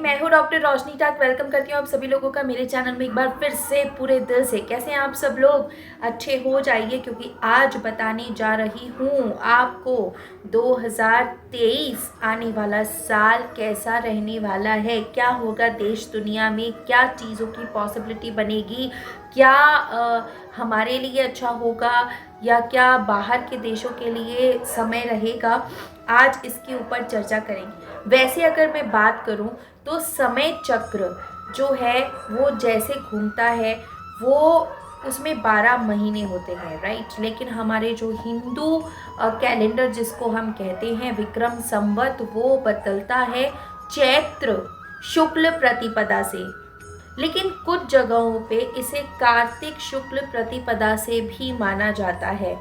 मैं हूँ डॉक्टर रोशनी टाक। वेलकम करती हूँ आप सभी लोगों का मेरे चैनल में एक बार फिर से पूरे दिल से। कैसे हैं आप सब लोग? अच्छे हो जाइए, क्योंकि आज बताने जा रही हूँ आपको 2023 आने वाला साल कैसा रहने वाला है, क्या होगा देश दुनिया में, क्या चीज़ों की पॉसिबिलिटी बनेगी, क्या हमारे लिए अच्छा होगा या क्या बाहर के देशों के लिए समय रहेगा। आज इसके ऊपर चर्चा करेंगे। वैसे अगर मैं बात करूं तो समय चक्र जो है वो जैसे घूमता है वो उसमें 12 महीने होते हैं, राइट। लेकिन हमारे जो हिंदू कैलेंडर जिसको हम कहते हैं विक्रम संवत, वो बदलता है चैत्र शुक्ल प्रतिपदा से। लेकिन कुछ जगहों पे इसे कार्तिक शुक्ल प्रतिपदा से भी माना जाता है,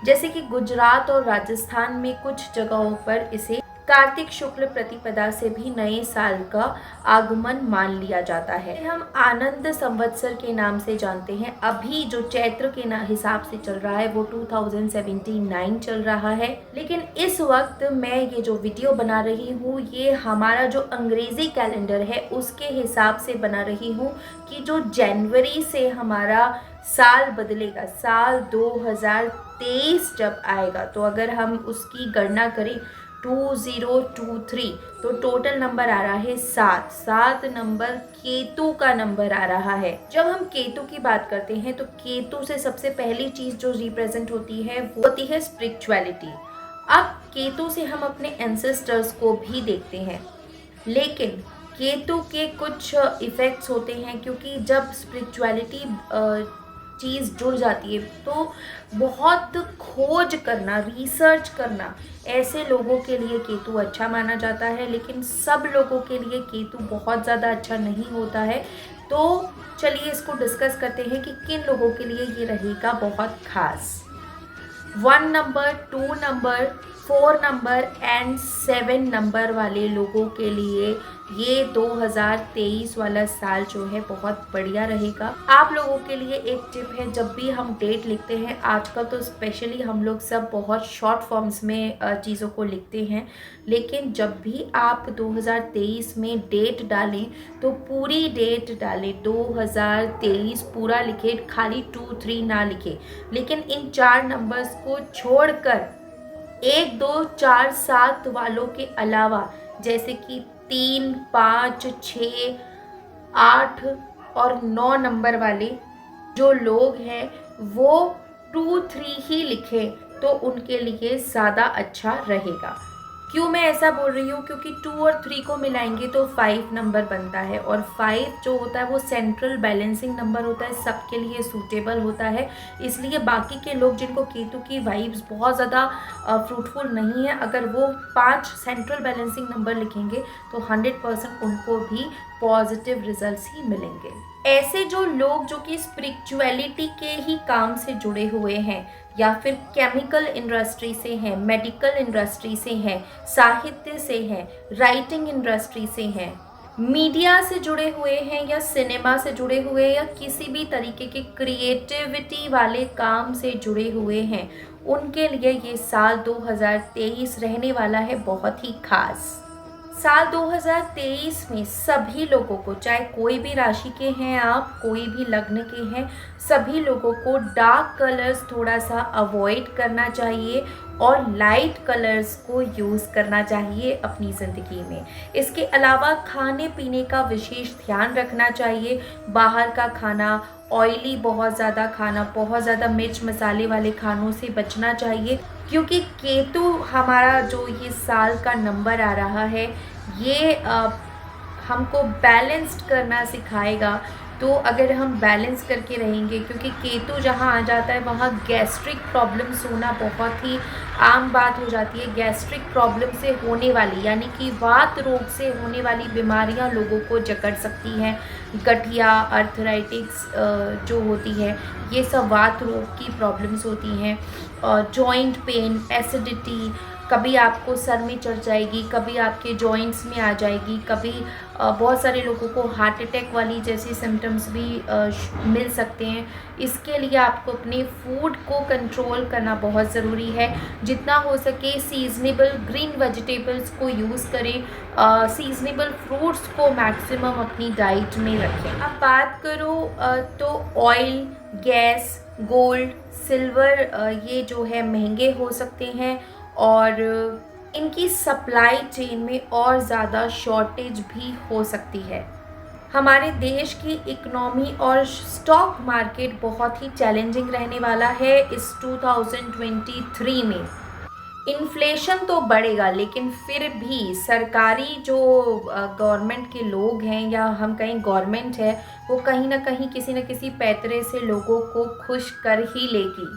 जैसे कि गुजरात और राजस्थान में कुछ जगहों पर इसे कार्तिक शुक्ल प्रतिपदा से भी नए साल का आगमन मान लिया जाता है। हम आनंद संवत्सर के नाम से जानते हैं। अभी जो चैत्र के हिसाब से चल रहा है वो 2079 चल रहा है। लेकिन इस वक्त मैं ये जो वीडियो बना रही हूँ ये हमारा जो अंग्रेजी कैलेंडर है उसके हिसाब से बना रही हूँ कि जो जनवरी से हमारा साल बदलेगा, साल 2023 जब आएगा, तो अगर हम उसकी गणना करें 2023 तो टोटल नंबर आ रहा है 7 नंबर केतु का नंबर आ रहा है। जब हम केतु की बात करते हैं तो केतु से सबसे पहली चीज जो रिप्रेजेंट होती है वो होती है स्पिरिचुअलिटी। अब केतु से हम अपने एंसेस्टर्स को भी देखते हैं, लेकिन केतु के कुछ इफ़ेक्ट्स होते हैं, क्योंकि जब स्पिरिचुअलिटी चीज़ जुड़ जाती है तो बहुत खोज करना, रिसर्च करना, ऐसे लोगों के लिए केतु अच्छा माना जाता है। लेकिन सब लोगों के लिए केतु बहुत ज़्यादा अच्छा नहीं होता है। तो चलिए इसको डिस्कस करते हैं कि किन लोगों के लिए ये रहेगा बहुत खास। 1 number, 2 number, 4 number and 7 number वाले लोगों के लिए ये 2023 वाला साल जो है बहुत बढ़िया रहेगा। आप लोगों के लिए एक टिप है, जब भी हम डेट लिखते हैं, आजकल तो स्पेशली हम लोग सब बहुत शॉर्ट फॉर्म्स में चीज़ों को लिखते हैं, लेकिन जब भी आप 2023 में डेट डालें तो पूरी डेट डालें। 2023 पूरा लिखे, खाली 2 3 ना लिखे। लेकिन इन 4 नंबर्स को छोड़कर 1 2 4 7 वालों के अलावा, जैसे कि 3 5 6 8 और 9 नंबर वाले जो लोग हैं वो 2 3 ही लिखें तो उनके लिए ज़्यादा अच्छा रहेगा। क्यों मैं ऐसा बोल रही हूँ? क्योंकि 2 और 3 को मिलाएंगे तो 5 नंबर बनता है, और 5 जो होता है वो सेंट्रल बैलेंसिंग नंबर होता है, सबके लिए सूटेबल होता है। इसलिए बाकी के लोग जिनको केतु की वाइब्स बहुत ज़्यादा फ्रूटफुल नहीं है, अगर वो 5 सेंट्रल बैलेंसिंग नंबर लिखेंगे तो 100% उनको भी पॉजिटिव रिजल्ट्स ही मिलेंगे। ऐसे जो लोग जो कि स्पिरिचुअलिटी के ही काम से जुड़े हुए हैं, या फिर केमिकल इंडस्ट्री से हैं, मेडिकल इंडस्ट्री से हैं, साहित्य से हैं, राइटिंग इंडस्ट्री से हैं, मीडिया से जुड़े हुए हैं, या सिनेमा से जुड़े हुए हैं, या किसी भी तरीके के क्रिएटिविटी वाले काम से जुड़े हुए हैं, उनके लिए ये साल 2023 रहने वाला है बहुत ही खास। साल 2023 में सभी लोगों को, चाहे कोई भी राशि के हैं आप, कोई भी लग्न के हैं, सभी लोगों को डार्क कलर्स थोड़ा सा अवॉइड करना चाहिए और लाइट कलर्स को यूज़ करना चाहिए अपनी ज़िंदगी में। इसके अलावा खाने पीने का विशेष ध्यान रखना चाहिए। बाहर का खाना, ऑयली बहुत ज़्यादा खाना, बहुत ज़्यादा मिर्च मसाले वाले खानों से बचना चाहिए, क्योंकि केतु हमारा जो ये साल का नंबर आ रहा है ये हमको बैलेंस्ड करना सिखाएगा। तो अगर हम बैलेंस करके रहेंगे, क्योंकि केतु जहाँ आ जाता है वहाँ गैस्ट्रिक प्रॉब्लम्स होना बहुत ही आम बात हो जाती है। गैस्ट्रिक प्रॉब्लम से होने वाली, यानी कि वात रोग से होने वाली बीमारियाँ लोगों को जकड़ सकती हैं। गठिया, अर्थराइटिस जो होती है, ये सब वात रोग की प्रॉब्लम्स होती हैं। जॉइंट पेन, एसिडिटी, कभी आपको सर में चढ़ जाएगी, कभी आपके जॉइंट्स में आ जाएगी, कभी बहुत सारे लोगों को हार्ट अटैक वाली जैसी सिम्टम्स भी मिल सकते हैं। इसके लिए आपको अपने फूड को कंट्रोल करना बहुत ज़रूरी है। जितना हो सके सीजनेबल ग्रीन वेजिटेबल्स को यूज़ करें, सीजनेबल फ्रूट्स को मैक्सिमम अपनी डाइट में रखें। अब बात करूँ तो ऑयल, गैस, गोल्ड, सिल्वर ये जो है महंगे हो सकते हैं और इनकी सप्लाई चेन में और ज़्यादा शॉर्टेज भी हो सकती है। हमारे देश की इकोनॉमी और स्टॉक मार्केट बहुत ही चैलेंजिंग रहने वाला है इस 2023 में। इन्फ्लेशन तो बढ़ेगा, लेकिन फिर भी सरकारी जो गवर्नमेंट के लोग हैं या हम कहें गवर्नमेंट है, वो कहीं ना कहीं किसी न किसी पैतरे से लोगों को खुश कर ही लेगी।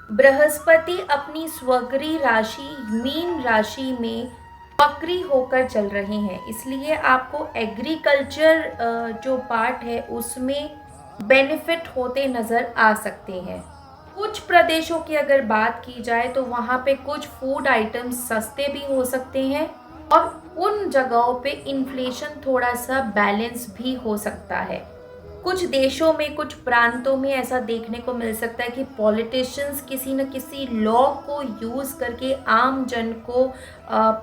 बृहस्पति अपनी स्वग्रही राशि मीन राशि में वक्री होकर चल रहे हैं, इसलिए आपको एग्रीकल्चर जो पार्ट है उसमें बेनिफिट होते नज़र आ सकते हैं। कुछ प्रदेशों की अगर बात की जाए तो वहाँ पे कुछ फूड आइटम्स सस्ते भी हो सकते हैं और उन जगहों पे इन्फ्लेशन थोड़ा सा बैलेंस भी हो सकता है। कुछ देशों में, कुछ प्रांतों में ऐसा देखने को मिल सकता है कि पॉलिटिशियंस किसी न किसी लॉ को यूज़ करके आम जन को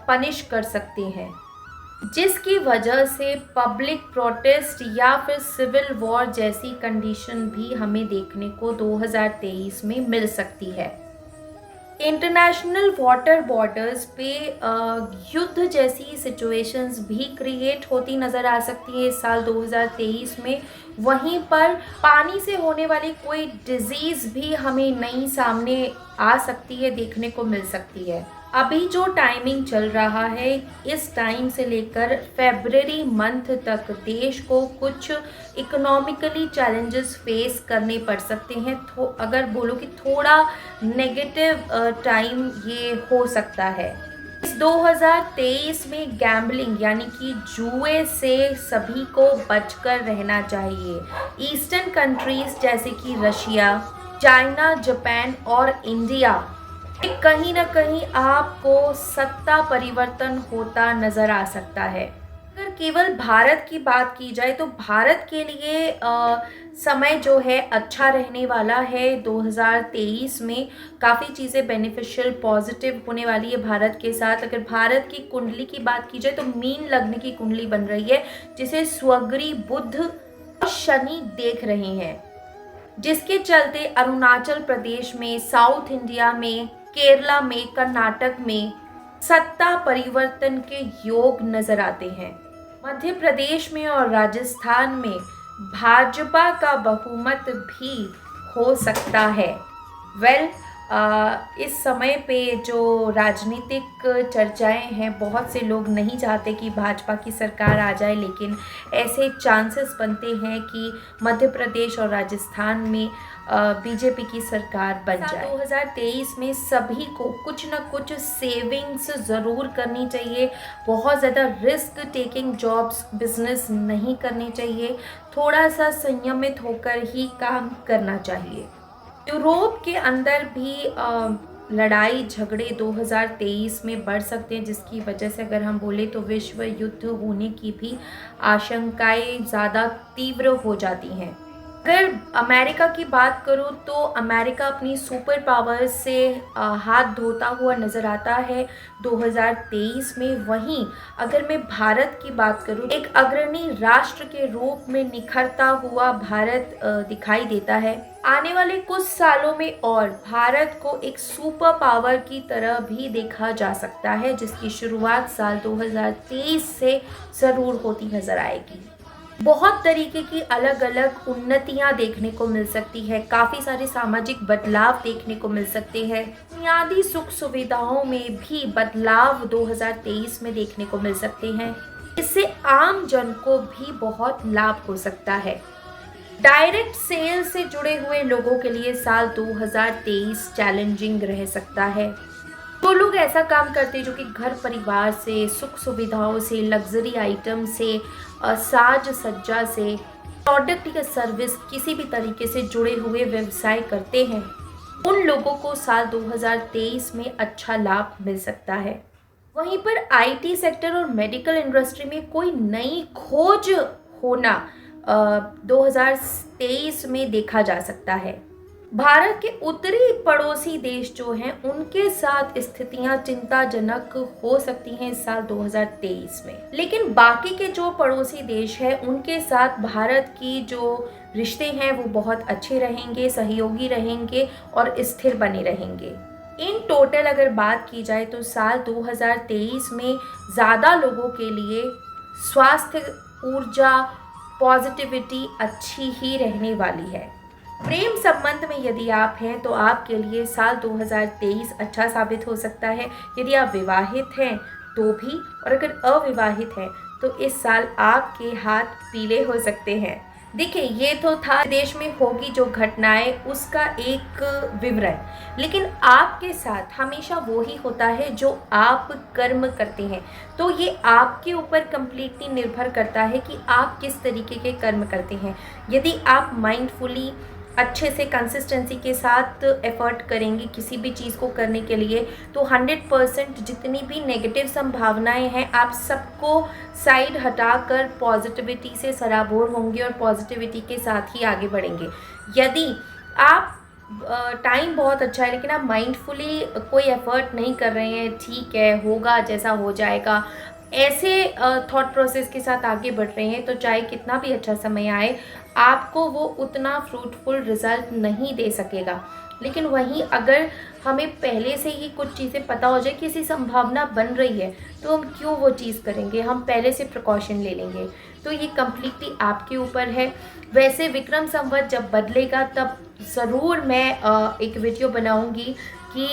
पनिश कर सकते हैं, जिसकी वजह से पब्लिक प्रोटेस्ट या फिर सिविल वॉर जैसी कंडीशन भी हमें देखने को 2023 में मिल सकती है। इंटरनेशनल वाटर बॉर्डर्स पे युद्ध जैसी सिचुएशंस भी क्रिएट होती नज़र आ सकती है इस साल 2023 में। वहीं पर पानी से होने वाली कोई डिजीज़ भी हमें नई सामने आ सकती है, देखने को मिल सकती है। अभी जो टाइमिंग चल रहा है, इस टाइम से लेकर फरवरी मंथ तक देश को कुछ इकोनॉमिकली चैलेंजेस फेस करने पड़ सकते हैं। तो अगर बोलो कि थोड़ा नेगेटिव टाइम ये हो सकता है। इस 2023 में गैम्बलिंग यानी कि जुए से सभी को बचकर रहना चाहिए। ईस्टर्न कंट्रीज जैसे कि रशिया, चाइना, जापान और इंडिया कहीं ना कहीं आपको सत्ता परिवर्तन होता नज़र आ सकता है। अगर केवल भारत की बात की जाए तो भारत के लिए समय जो है अच्छा रहने वाला है। 2023 में काफ़ी चीज़ें बेनिफिशियल पॉजिटिव होने वाली है भारत के साथ। अगर भारत की कुंडली की बात की जाए तो मीन लग्न की कुंडली बन रही है, जिसे स्वग्रही बुध और शनि देख रहे हैं, जिसके चलते अरुणाचल प्रदेश में, साउथ इंडिया में, केरला में, कर्नाटक में सत्ता परिवर्तन के योग नजर आते हैं। मध्य प्रदेश में और राजस्थान में भाजपा का बहुमत भी हो सकता है। इस समय पे जो राजनीतिक चर्चाएं हैं, बहुत से लोग नहीं चाहते कि भाजपा की सरकार आ जाए, लेकिन ऐसे चांसेस बनते हैं कि मध्य प्रदेश और राजस्थान में बीजेपी की सरकार बन जाए। 2023 में सभी को कुछ न कुछ सेविंग्स ज़रूर करनी चाहिए। बहुत ज़्यादा रिस्क टेकिंग जॉब्स, बिजनेस नहीं करनी चाहिए। थोड़ा सा संयमित होकर ही काम करना चाहिए। यूरोप के अंदर भी लड़ाई झगड़े 2023 में बढ़ सकते हैं, जिसकी वजह से अगर हम बोले तो विश्व युद्ध होने की भी आशंकाएं ज़्यादा तीव्र हो जाती हैं। अगर अमेरिका की बात करूं तो अमेरिका अपनी सुपर पावर से हाथ धोता हुआ नज़र आता है 2023 में। वहीं अगर मैं भारत की बात करूं, एक अग्रणी राष्ट्र के रूप में निखरता हुआ भारत दिखाई देता है। आने वाले कुछ सालों में और भारत को एक सुपर पावर की तरह भी देखा जा सकता है, जिसकी शुरुआत साल 2023 से ज़रूर होती नज़र आएगी। बहुत तरीके की अलग अलग उन्नतियां देखने को मिल सकती है, काफ़ी सारे सामाजिक बदलाव देखने को मिल सकते हैं। बुनियादी सुख सुविधाओं में भी बदलाव 2023 में देखने को मिल सकते हैं, इससे आम जन को भी बहुत लाभ हो सकता है। डायरेक्ट सेल से जुड़े हुए लोगों के लिए साल 2023 चैलेंजिंग रह सकता है। तो लोग ऐसा काम करते हैं जो कि घर परिवार से, सुख सुविधाओं से, लग्जरी आइटम से, साज सज्जा से, प्रोडक्ट या सर्विस किसी भी तरीके से जुड़े हुए व्यवसाय करते हैं, उन लोगों को साल 2023 में अच्छा लाभ मिल सकता है। वहीं पर आईटी सेक्टर और मेडिकल इंडस्ट्री में कोई नई खोज होना 2023 में देखा जा सकता है। भारत के उत्तरी पड़ोसी देश जो हैं उनके साथ स्थितियां चिंताजनक हो सकती हैं इस साल 2023 में, लेकिन बाकी के जो पड़ोसी देश हैं उनके साथ भारत की जो रिश्ते हैं वो बहुत अच्छे रहेंगे, सहयोगी रहेंगे और स्थिर बने रहेंगे। इन टोटल अगर बात की जाए तो साल 2023 में ज़्यादा लोगों के लिए स्वास्थ्य, ऊर्जा, पॉजिटिविटी अच्छी ही रहने वाली है। प्रेम संबंध में यदि आप हैं तो आपके लिए साल 2023 अच्छा साबित हो सकता है। यदि आप विवाहित हैं तो भी, और अगर अविवाहित हैं तो इस साल आपके हाथ पीले हो सकते हैं। देखिए, ये तो था देश में होगी जो घटनाएं उसका एक विवरण, लेकिन आपके साथ हमेशा वो ही होता है जो आप कर्म करते हैं। तो ये आपके ऊपर कंप्लीटली निर्भर करता है कि आप किस तरीके के कर्म करते हैं। यदि आप माइंडफुली अच्छे से कंसिस्टेंसी के साथ एफर्ट करेंगे किसी भी चीज़ को करने के लिए, तो 100% जितनी भी नेगेटिव संभावनाएं हैं आप सबको साइड हटाकर पॉजिटिविटी से सराबोर होंगे और पॉजिटिविटी के साथ ही आगे बढ़ेंगे। यदि आप टाइम बहुत अच्छा है लेकिन आप माइंडफुली कोई एफर्ट नहीं कर रहे हैं, ठीक है होगा जैसा हो जाएगा, ऐसे थॉट प्रोसेस के साथ आगे बढ़ रहे हैं, तो चाहे कितना भी अच्छा समय आए आपको वो उतना फ्रूटफुल रिजल्ट नहीं दे सकेगा। लेकिन वहीं अगर हमें पहले से ही कुछ चीज़ें पता हो जाए कि ऐसी संभावना बन रही है तो हम क्यों वो चीज़ करेंगे, हम पहले से प्रिकॉशन ले लेंगे। तो ये कम्प्लीटली आपके ऊपर है। वैसे विक्रम संवत जब बदलेगा तब ज़रूर मैं एक वीडियो बनाऊंगी कि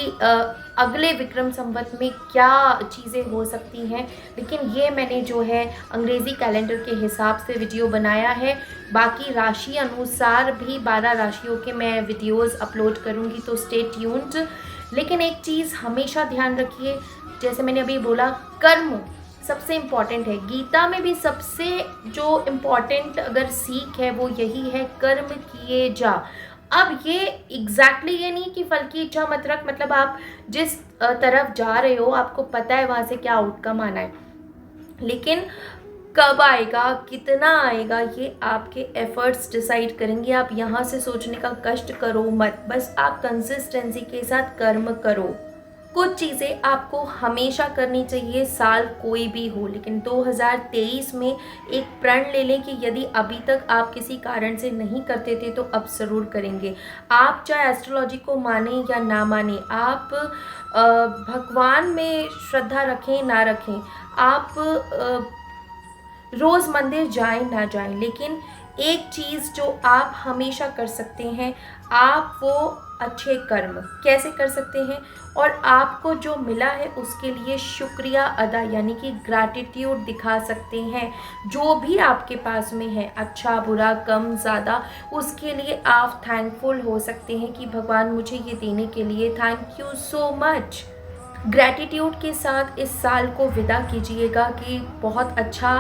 अगले विक्रम संवत में क्या चीज़ें हो सकती हैं, लेकिन ये मैंने जो है अंग्रेज़ी कैलेंडर के हिसाब से वीडियो बनाया है। बाकी राशि अनुसार भी 12 राशियों के मैं वीडियोस अपलोड करूँगी, तो स्टे ट्यून्ड। लेकिन एक चीज़ हमेशा ध्यान रखिए, जैसे मैंने अभी बोला, कर्म सबसे इम्पॉर्टेंट है। गीता में भी सबसे जो इम्पॉर्टेंट अगर सीख है वो यही है, कर्म किए जा। अब ये एग्जैक्टली ये नहीं कि फल की इच्छा मत रख, मतलब आप जिस तरफ जा रहे हो आपको पता है वहाँ से क्या आउटकम आना है, लेकिन कब आएगा, कितना आएगा, ये आपके एफर्ट्स डिसाइड करेंगे। आप यहाँ से सोचने का कष्ट करो मत, बस आप कंसिस्टेंसी के साथ कर्म करो। कुछ चीज़ें आपको हमेशा करनी चाहिए, साल कोई भी हो, लेकिन 2023 में एक प्रण ले लें कि यदि अभी तक आप किसी कारण से नहीं करते थे तो अब ज़रूर करेंगे। आप चाहे एस्ट्रोलॉजी को माने या ना माने, आप भगवान में श्रद्धा रखें ना रखें, आप रोज़ मंदिर जाएं ना जाएं, लेकिन एक चीज़ जो आप हमेशा कर सकते हैं, आप वो अच्छे कर्म कैसे कर सकते हैं और आपको जो मिला है उसके लिए शुक्रिया अदा यानी कि ग्रैटिट्यूड दिखा सकते हैं। जो भी आपके पास में है, अच्छा बुरा कम ज़्यादा, उसके लिए आप थैंकफुल हो सकते हैं कि भगवान मुझे ये देने के लिए thank you so much. Gratitude के साथ इस साल को विदा कीजिएगा कि बहुत अच्छा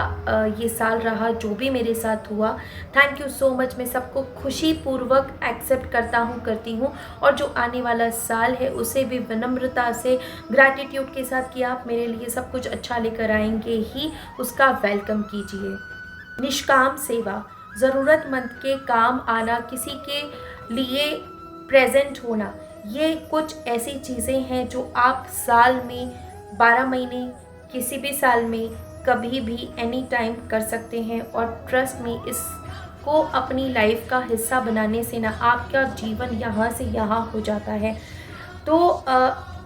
ये साल रहा जो भी मेरे साथ हुआ। Thank you so much. मैं सबको खुशी पूर्वक एक्सेप्ट करती हूँ और जो आने वाला साल है उसे भी विनम्रता से ग्रैटिट्यूड के साथ कि आप मेरे लिए सब कुछ अच्छा लेकर आएंगे ही उसका वेलकम कीजिए। निष्काम सेवा, ज़रूरतमंद के काम आना, किसी के लिए प्रेजेंट होना, ये कुछ ऐसी चीज़ें हैं जो आप साल में 12 महीने किसी भी साल में कभी भी एनी टाइम कर सकते हैं। और ट्रस्ट में इसको अपनी लाइफ का हिस्सा बनाने से ना आपका जीवन यहाँ से यहाँ हो जाता है। तो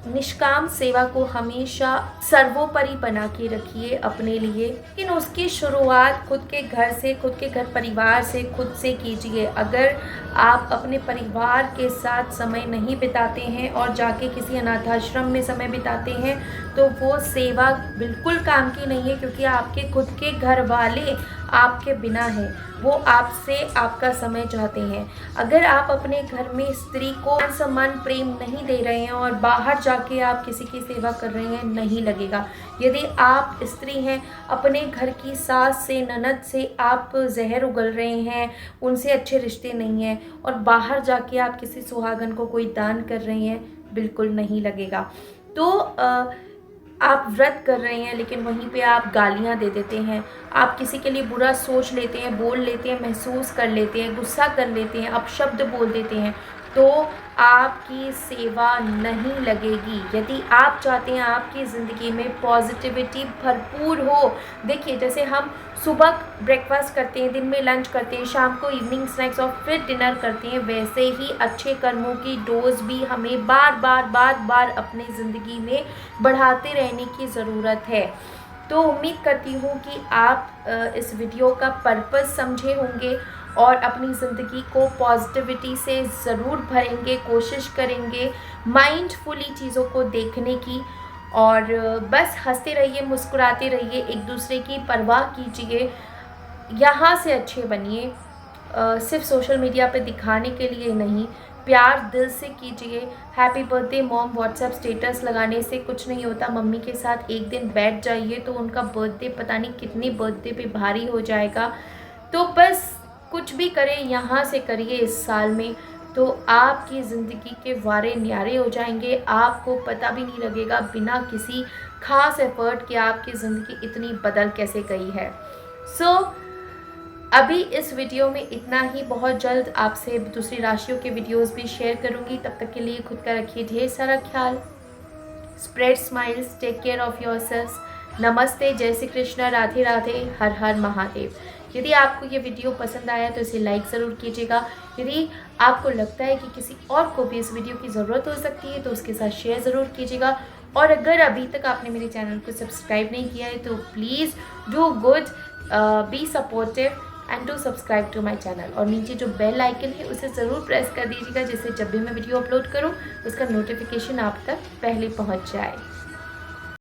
निष्काम सेवा को हमेशा सर्वोपरि बना के रखिए अपने लिए, लेकिन उसकी शुरुआत खुद के घर से, खुद के घर परिवार से, खुद से कीजिए। अगर आप अपने परिवार के साथ समय नहीं बिताते हैं और जाके किसी अनाथाश्रम में समय बिताते हैं तो वो सेवा बिल्कुल काम की नहीं है, क्योंकि आपके खुद के घर वाले आपके बिना हैं, वो आपसे आपका समय चाहते हैं। अगर आप अपने घर में स्त्री को सम्मान प्रेम नहीं दे रहे हैं और बाहर जाके आप किसी की सेवा कर रहे हैं, नहीं लगेगा। यदि आप स्त्री हैं, अपने घर की सास से, ननद से आप जहर उगल रहे हैं, उनसे अच्छे रिश्ते नहीं हैं, और बाहर जाके आप किसी सुहागन को कोई दान कर रहे हैं, बिल्कुल नहीं लगेगा। तो आप व्रत कर रहे हैं लेकिन वहीं पे आप गालियाँ दे देते हैं, आप किसी के लिए बुरा सोच लेते हैं, बोल लेते हैं, महसूस कर लेते हैं, गुस्सा कर लेते हैं, अपशब्द बोल देते हैं, तो आपकी सेवा नहीं लगेगी। यदि आप चाहते हैं आपकी ज़िंदगी में पॉजिटिविटी भरपूर हो, देखिए जैसे हम सुबह ब्रेकफास्ट करते हैं, दिन में लंच करते हैं, शाम को इवनिंग स्नैक्स और फिर डिनर करते हैं, वैसे ही अच्छे कर्मों की डोज भी हमें बार बार अपनी ज़िंदगी में बढ़ाते रहने की ज़रूरत है। तो उम्मीद करती हूँ कि आप इस वीडियो का पर्पस समझे होंगे और अपनी ज़िंदगी को पॉजिटिविटी से ज़रूर भरेंगे, कोशिश करेंगे माइंडफुली चीज़ों को देखने की, और बस हंसते रहिए, मुस्कुराते रहिए, एक दूसरे की परवाह कीजिए, यहाँ से अच्छे बनिए। सिर्फ सोशल मीडिया पे दिखाने के लिए नहीं, प्यार दिल से कीजिए। Happy birthday mom WhatsApp status लगाने से कुछ नहीं होता। मम्मी के साथ एक दिन बैठ जाइए तो उनका बर्थडे पता नहीं कितनी बर्थडे पे भारी हो जाएगा। तो बस कुछ भी करें, यहाँ से करिए इस साल में, तो आपकी ज़िंदगी के वारे न्यारे हो जाएंगे। आपको पता भी नहीं लगेगा बिना किसी खास एफर्ट के आपकी ज़िंदगी इतनी बदल कैसे गई है। अभी इस वीडियो में इतना ही। बहुत जल्द आपसे दूसरी राशियों के वीडियोस भी शेयर करूंगी। तब तक के लिए खुद का रखिए ढेर सारा ख्याल। Spread smiles, take care of yourselves. नमस्ते, जय श्री कृष्ण, राधे राधे, हर हर महादेव। यदि आपको ये वीडियो पसंद आया तो इसे लाइक ज़रूर कीजिएगा। यदि आपको लगता है कि किसी और को भी इस वीडियो की ज़रूरत हो सकती है तो उसके साथ शेयर ज़रूर कीजिएगा। और अगर अभी तक आपने मेरे चैनल को सब्सक्राइब नहीं किया है तो please do good, be supportive and to subscribe to my channel. और नीचे जो बेल आइकन है उसे ज़रूर प्रेस कर दीजिएगा, जिससे जब भी मैं वीडियो अपलोड करूँ उसका नोटिफिकेशन आप तक पहले पहुँच जाए।